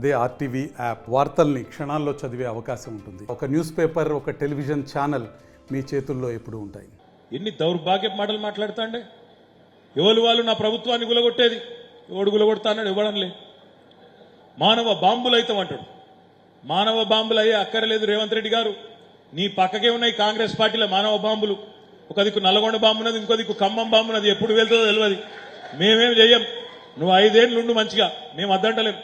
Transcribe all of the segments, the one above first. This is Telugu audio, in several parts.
అదే ఆర్టీవీ యాప్ వార్తల్ని క్షణాల్లో చదివే అవకాశం ఉంటుంది. ఒక న్యూస్ పేపర్, ఒక టెలివిజన్ ఛానల్ మీ చేతుల్లో ఎప్పుడూ ఉంటాయి. ఎన్ని దౌర్భాగ్య మాటలు మాట్లాడుతాండే. ఎవరు వాళ్ళు నా ప్రభుత్వాన్ని గులగొట్టేది, ఎవడు గులగొడతా అన్నాడు, ఇవ్వడంలే. మానవ బాంబులు అవుతామంటాడు. మానవ బాంబులు అయ్యే అక్కర్లేదు రేవంత్ రెడ్డి గారు. నీ పక్కకే ఉన్నాయి కాంగ్రెస్ పార్టీలో మానవ బాంబులు. ఒక దిక్కు నల్గొండ బాంబు ఉన్నది, ఇంకో దిక్కు ఖమ్మం బాంబు ఉన్నది. ఎప్పుడు వెళ్తుందో తెలియదు. మేమేం చెయ్యం. నువ్వు 5 ఏళ్ళు ఉండు మంచిగా, మేము అద్దంటలేం.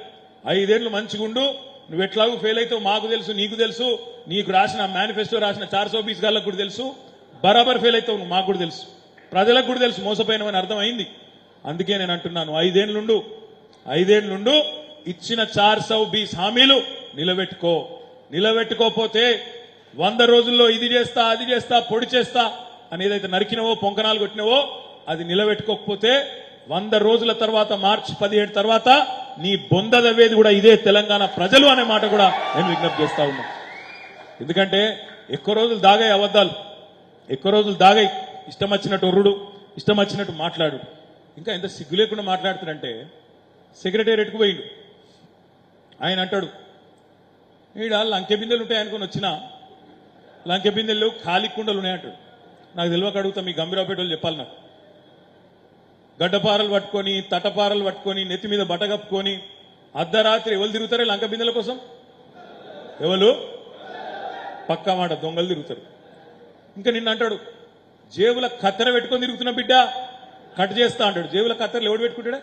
5 ఏళ్ళు మంచిగుండు. నువ్వు ఎట్లాగూ ఫెయిల్ అవుతావు మాకు తెలుసు, నీకు తెలుసు. నీకు రాసిన మేనిఫెస్టో రాసిన 420 గాళ్ళకు కూడా తెలుసు. బరాబర్ ఫెయిల్ అవుతావు నువ్వు, మాకు కూడా తెలుసు, ప్రజలకు కూడా తెలుసు. మోసపోయినవని అర్థమైంది. అందుకే నేను అంటున్నాను, 5 ఏళ్ళుండు. ఇచ్చిన 420 హామీలు నిలబెట్టుకోపోతే 100 రోజుల్లో ఇది చేస్తా, అది చేస్తా, పొడి చేస్తా అని ఏదైతే నరికినవో, పొంకనాలు కొట్టినవో అది నిలబెట్టుకోకపోతే 100 రోజుల తర్వాత మార్చి 17 తర్వాత నీ బొందదవేది కూడా ఇదే తెలంగాణ ప్రజలు అనే మాట కూడా నేను విజ్ఞప్తి చేస్తా ఉన్నా. ఎందుకంటే ఎక్కువ రోజులు దాగాయి అబద్ధాలు, ఎక్కువ రోజులు దాగాయి. ఇష్టం వచ్చినట్టు ఒర్రుడు, ఇష్టం వచ్చినట్టు మాట్లాడు. ఇంకా ఎంత సిగ్గు లేకుండా మాట్లాడుతాడంటే, సెక్రటేరియట్కు పోయిండు. ఆయన అంటాడు, ఈడ లంకె బిందెలు ఉంటాయి అనుకుని వచ్చినా, లంకె బిందెలు ఖాళీ కుండలు ఉన్నాయంటాడు. నాకు తెలియక అడుగుతా, మీ గంభీరావుపేట వాళ్ళు చెప్పాలి నాకు. గడ్డపారలు పట్టుకొని, తటపారలు పట్టుకొని, నెత్తి మీద బట్ట కప్పుకొని అర్ధరాత్రి ఎవరు తిరుగుతారు లంక బిందెల కోసం? ఎవరు? పక్కా మాట, దొంగలు తిరుగుతారు. ఇంకా నిన్న అంటాడు, జేబుల కత్తెర పెట్టుకొని తిరుగుతున్న బిడ్డ కట్ చేస్తా అంటాడు. జేబుల కత్తెరలు ఎవడు పెట్టుకుంటాడా?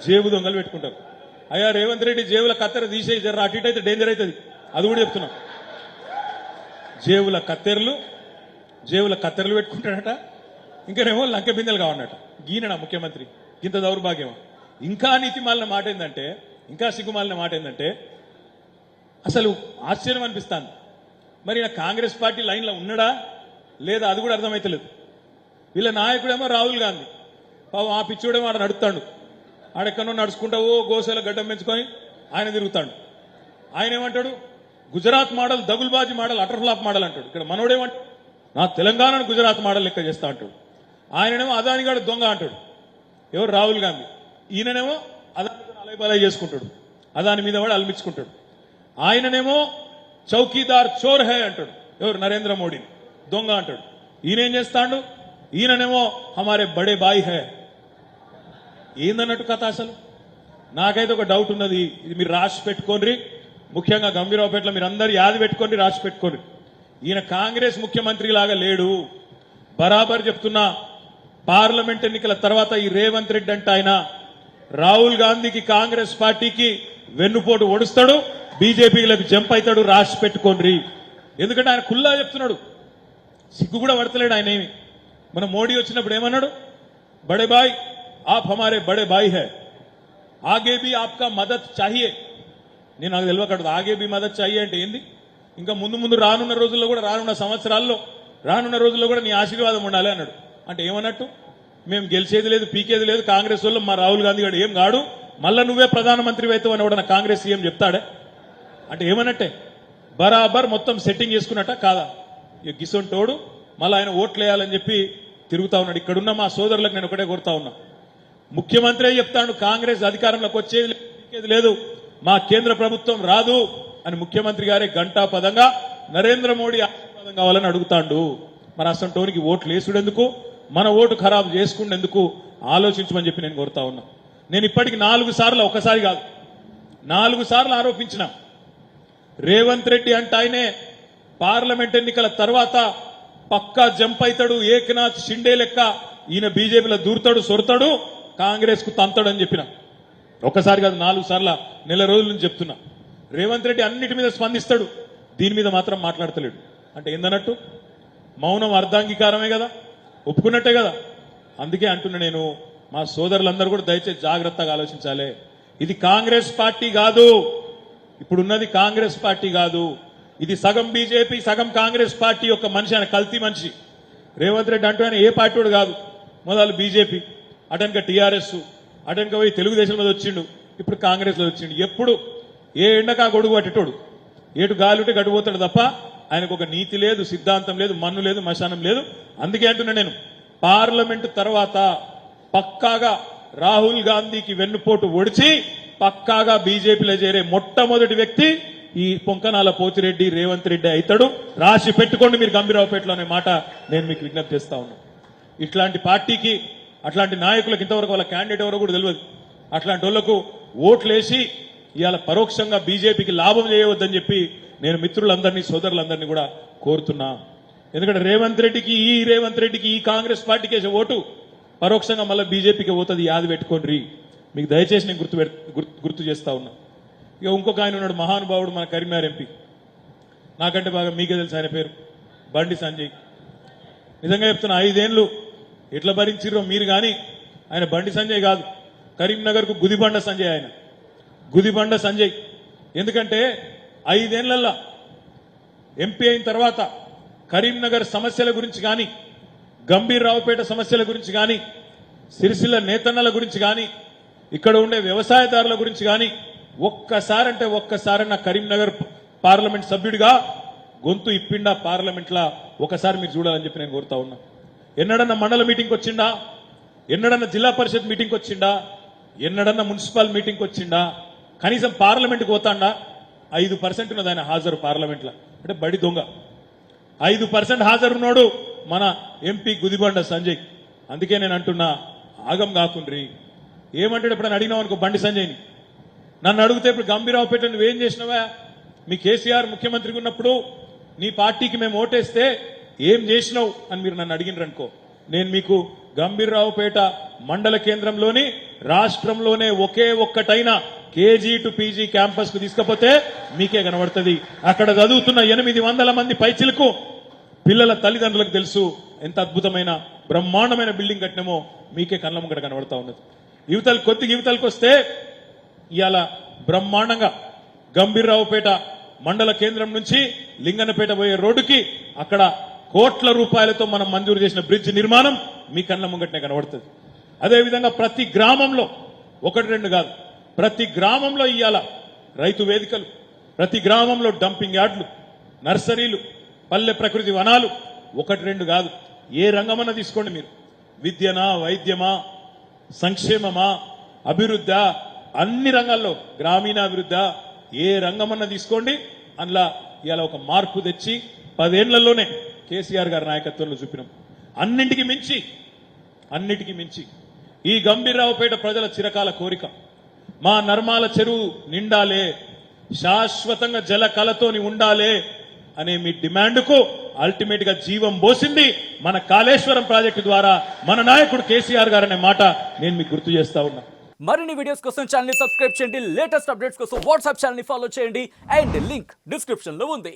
జేబు దొంగలు పెట్టుకుంటారు. అయ్యా రేవంత్ రెడ్డి, జేబుల కత్తెర తీసేయి, జర అటు ఇటు అయితే డేంజర్ అవుతుంది. అది కూడా చెప్తున్నా. జేబుల కత్తెరలు పెట్టుకుంటాడట. ఇంకానేమో లంక బిందెలు కావన్నట. గీనడా ముఖ్యమంత్రి? ఇంత దౌర్భాగ్యమా? ఇంకా నీతిమాలిన మాట ఏంటంటే, ఇంకా సిగ్గుమాలిన మాట ఏంటంటే, అసలు ఆశ్చర్యం అనిపిస్తాను. మరి ఈయన కాంగ్రెస్ పార్టీ లైన్లో ఉన్నాడా లేదా అది కూడా అర్థమైతలేదు. వీళ్ళ నాయకుడేమో రాహుల్ గాంధీ. పాపం ఆ పిచ్చోడేమో ఆడ నడుస్తాడు. ఆడెక్కడో నడుచుకుంటావో గోసెల గడ్డం పెంచుకొని ఆయన తిరుగుతాడు. ఆయన ఏమంటాడు, గుజరాత్ మోడల్, దగుల్బాజీ మోడల్, అటర్ ఫ్లాప్ మోడల్ అంటాడు. ఇక్కడ మనోడేమంటాడు, నా తెలంగాణను గుజరాత్ మోడల్ లెక్క చేస్తా అంటాడు. ఆయననేమో అదానిగాడు దొంగ అంటాడు. ఎవరు? రాహుల్ గాంధీ. ఈయననేమో అదానితో అలైబలై చేసుకుంటాడు, అదాని మీద వాడు అల్మించుకుంటాడు. ఆయననేమో చౌకీదార్ చోర్ హై అంటాడు. ఎవరు? నరేంద్ర మోడీ దొంగ అంటాడు. ఈయనేం చేస్తాడు? ఈయననేమో హమారే బడే బాయ్ హై. ఏందన్నట్టు కథ అసలు? నాకైతే ఒక డౌట్ ఉన్నది. ఇది మీరు రాసి పెట్టుకోండి. ముఖ్యంగా గంభీరావుపేటలో మీరు అందరు యాది పెట్టుకోండి, రాసి పెట్టుకోండి. ఈయన కాంగ్రెస్ ముఖ్యమంత్రి లాగా లేడు. బరాబర్ చెప్తున్నా, పార్లమెంట్ ఎన్నికల తర్వాత ఈ రేవంత్ రెడ్డి అంటే ఆయన రాహుల్ గాంధీకి, కాంగ్రెస్ పార్టీకి వెన్నుపోటు ఒడుస్తాడు, బీజేపీలకు జంప్ అవుతాడు. రాసి పెట్టుకోండి. ఎందుకంటే ఆయన కుల్లా చెప్తున్నాడు, సిగ్గు కూడా పడతలేడు ఆయన ఏమి. మన మోడీ వచ్చినప్పుడు ఏమన్నాడు, బడే బాయ్ ఆప్ హమారే బడే బాయ్ హై, ఆగే భీ ఆప్కా మదద్ చాహియే. నేను నాకు తెలియకూడదు ఆగే భీ మదద్ చాహియే అంటే ఏంది. ఇంకా ముందు రానున్న రోజుల్లో కూడా, రానున్న సంవత్సరాల్లో, రానున్న రోజుల్లో కూడా నీ ఆశీర్వాదం ఉండాలి అన్నాడు. అంటే ఏమన్నట్టు, మేము గెలిచేది లేదు, పీకేది లేదు, కాంగ్రెస్ వాళ్ళు మా రాహుల్ గాంధీ గారు ఏం కాడు, మళ్ళా నువ్వే ప్రధానమంత్రి అవుతావు అని కూడా కాంగ్రెస్ సీఎం చెప్తాడే. అంటే ఏమన్నట్టే, బరాబర్ మొత్తం సెట్టింగ్ చేసుకున్నట్ట కాదా? ఇక గిసొంటోడు మళ్ళీ ఆయన ఓట్లు వేయాలని చెప్పి తిరుగుతా ఉన్నాడు. ఇక్కడున్న మా సోదరులకు నేను ఒకటే కోరుతా ఉన్నా, ముఖ్యమంత్రి చెప్తాడు కాంగ్రెస్ అధికారంలోకి వచ్చేది లేదు, మా కేంద్ర ప్రభుత్వం రాదు అని ముఖ్యమంత్రి గారే ఘంటాపదంగా నరేంద్ర మోడీ ఆశీర్వాదం కావాలని అడుగుతాడు. మరి అసంటోనికి ఓట్లు వేసుడెందుకు, మన ఓటు ఖరాబు చేసుకుండేందుకు ఆలోచించమని చెప్పి నేను కోరుతా ఉన్నా. నేను ఇప్పటికి 4 సార్లు, ఒకసారి కాదు 4 సార్లు ఆరోపించిన, రేవంత్ రెడ్డి అంటే ఆయనే పార్లమెంట్ ఎన్నికల తర్వాత పక్కా జంప్ అవుతాడు, ఏకనాథ్ షిండే లెక్క ఈయన బీజేపీలో దూరుతాడు, సొరతాడు, కాంగ్రెస్ కు తంతాడు అని చెప్పిన. ఒకసారి కాదు 4 సార్లు, నెల రోజుల నుంచి చెప్తున్నా. రేవంత్ రెడ్డి అన్నిటి మీద స్పందిస్తాడు, దీని మీద మాత్రం మాట్లాడతలేడు. అంటే ఏందన్నట్టు, మౌనం అర్ధాంగీకారమే కదా, ఒప్పుకున్నట్టే కదా. అందుకే అంటున్నా నేను, మా సోదరులందరూ కూడా దయచేసి జాగ్రత్తగా ఆలోచించాలి. ఇది కాంగ్రెస్ పార్టీ కాదు, ఇప్పుడున్నది కాంగ్రెస్ పార్టీ కాదు. ఇది సగం బీజేపీ సగం కాంగ్రెస్ పార్టీ యొక్క మనిషి, ఆయన కల్తీ మనిషి. రేవంత్ రెడ్డి అంటూ ఆయన ఏ పార్టీ వాడు కాదు. మొదలు బీజేపీ, అటెనక టీఆర్ఎస్, అటెనక పోయి తెలుగుదేశం మీద వచ్చిండు, ఇప్పుడు కాంగ్రెస్ లో వచ్చిండు. ఎప్పుడు ఏ ఎండకా గొడుగు పట్టేటోడు, ఏటు గాలింటే గడిపోతాడు తప్ప ఆయనకు ఒక నీతి లేదు, సిద్ధాంతం లేదు, మన్ను లేదు, మశానం లేదు. అందుకే అంటున్నా నేను, పార్లమెంటు తర్వాత పక్కాగా రాహుల్ గాంధీకి వెన్నుపోటు ఒడిచి పక్కాగా బీజేపీలో చేరే మొట్టమొదటి వ్యక్తి ఈ పొంకనాల పోతిరెడ్డి రేవంత్ రెడ్డి అవుతాడు. రాసి పెట్టుకోండి మీరు గంభీరావుపేటలో అనే మాట నేను మీకు విజ్ఞప్తి చేస్తా ఉన్నా. ఇట్లాంటి పార్టీకి అట్లాంటి నాయకులకు ఇంతవరకు వాళ్ళ క్యాండిడేట్ ఎవరో కూడా తెలియదు. అట్లాంటి వాళ్లకు ఓట్లేసి ఇవాళ పరోక్షంగా బీజేపీకి లాభం చేయవద్దని చెప్పి నేను మిత్రులందరినీ సోదరులందరినీ కూడా కోరుతున్నా. ఎందుకంటే రేవంత్ రెడ్డికి ఈ కాంగ్రెస్ పార్టీకి వేసే ఓటు పరోక్షంగా మళ్ళీ బీజేపీకి పోతుంది. యాది పెట్టుకోండి. మీకు దయచేసి నేను గుర్తు చేస్తా ఉన్నా. ఇక ఇంకొక ఆయన ఉన్నాడు మహానుభావుడు, మన కరీంనగర్ ఎంపీ, నాకంటే బాగా మీకే తెలుసు ఆయన పేరు, బండి సంజయ్. నిజంగా చెప్తున్నా, 5 ఏళ్లు ఎట్లా భరించిర్రో మీరు. కానీ ఆయన బండి సంజయ్ కాదు, కరీంనగర్కు గుదిబండ సంజయ్. ఆయన గుదిబండ సంజయ్. ఎందుకంటే 5 ఏళ్లలో ఎంపీ అయిన తర్వాత కరీంనగర్ సమస్యల గురించి కానీ, గంభీర్రావుపేట సమస్యల గురించి కానీ, సిరిసిల్ల నేతన్నల గురించి కానీ, ఇక్కడ ఉండే వ్యవసాయదారుల గురించి కానీ ఒక్కసారన్న కరీంనగర్ పార్లమెంట్ సభ్యుడిగా గొంతు ఇప్పిండా పార్లమెంట్లా ఒకసారి మీరు చూడాలని చెప్పి నేను కోరుతా ఉన్నా. ఎన్నడన్నా మండల మీటింగ్కి వచ్చిండా? ఎన్నడన్నా జిల్లా పరిషత్ మీటింగ్కి వచ్చిండా? ఎన్నడన్నా మున్సిపల్ మీటింగ్కి వచ్చిండా? కనీసం పార్లమెంట్కి పోతాండా? 5% ఉన్నది ఆయన హాజరు పార్లమెంట్లో. అంటే బడి దొంగ. 5% హాజరున్నాడు మన ఎంపీ గుదిబండ సంజయ్. అందుకే నేను అంటున్నా, ఆగం కాకుండ్రి. ఏమంటాడు ఎప్పుడైనా అడిగినావు అనుకో బండి సంజయ్ని, నన్ను అడిగితే ఇప్పుడు గంభీరావుపేట నువ్వేం చేసినావా? మీ కేసీఆర్ ముఖ్యమంత్రిగా ఉన్నప్పుడు నీ పార్టీకి మేము ఓటేస్తే ఏం చేసినావు అని మీరు నన్ను అడిగినరనుకో, నేను మీకు గంభీరావుపేట మండల కేంద్రంలోని రాష్ట్రంలోనే ఒకే ఒక్కటైన కేజీ టు పీజీ క్యాంపస్ కు తీసుకపోతే మీకే కనబడుతుంది. అక్కడ చదువుతున్న 800 మంది పైచిలకు పిల్లల తల్లిదండ్రులకు తెలుసు ఎంత అద్భుతమైన బ్రహ్మాండమైన బిల్డింగ్ కట్టినామో మీకే కళ్ళ ముంగట కనబడతా ఉన్నది. యువతలకు వస్తే ఇవాళ బ్రహ్మాండంగా గంభీర్రావుపేట మండల కేంద్రం నుంచి లింగన్నపేట పోయే రోడ్డుకి అక్కడ కోట్ల రూపాయలతో మనం మంజూరు చేసిన బ్రిడ్జ్ నిర్మాణం మీ కళ్ళ ముంగటనే కనబడుతుంది. అదేవిధంగా ప్రతి గ్రామంలో 1-2 కాదు, ప్రతి గ్రామంలో ఇవాళ రైతు వేదికలు, ప్రతి గ్రామంలో డంపింగ్ యార్డులు, నర్సరీలు, పల్లె ప్రకృతి వనాలు 1-2 కాదు. ఏ రంగమన్నా తీసుకోండి మీరు, విద్యనా, వైద్యమా, సంక్షేమమా, అభివృద్ధి, అన్ని రంగాల్లో గ్రామీణాభివృద్ధి, ఏ రంగమన్నా తీసుకోండి. అందులో ఇవాళ ఒక మార్పు తెచ్చి 10 ఏళ్లలోనే కేసీఆర్ గారి నాయకత్వంలో చూపినాం. అన్నింటికి మించి ఈ గంభీర్రావుపేట ప్రజల చిరకాల కోరిక, మా నర్మాల చెరువు నిండాలే, శాశ్వతంగా జల కలతోని ఉండాలే అనే మీ డిమాండ్కు అల్టిమేట్ గా జీవం పోసింది మన కాళేశ్వరం ప్రాజెక్టు ద్వారా మన నాయకుడు కేసీఆర్ గారు అనే మాట నేను మీకు గుర్తు చేస్తా ఉన్నా. మరిన్ని వీడియోస్ కోసం ఛానల్ ని సబ్స్క్రైబ్ చేయండి, లేటెస్ట్ అప్డేట్స్ కోసం వాట్సాప్ ఛానల్ ని ఫాలో చేయండి అండ్ లింక్ డిస్క్రిప్షన్ లో ఉంది.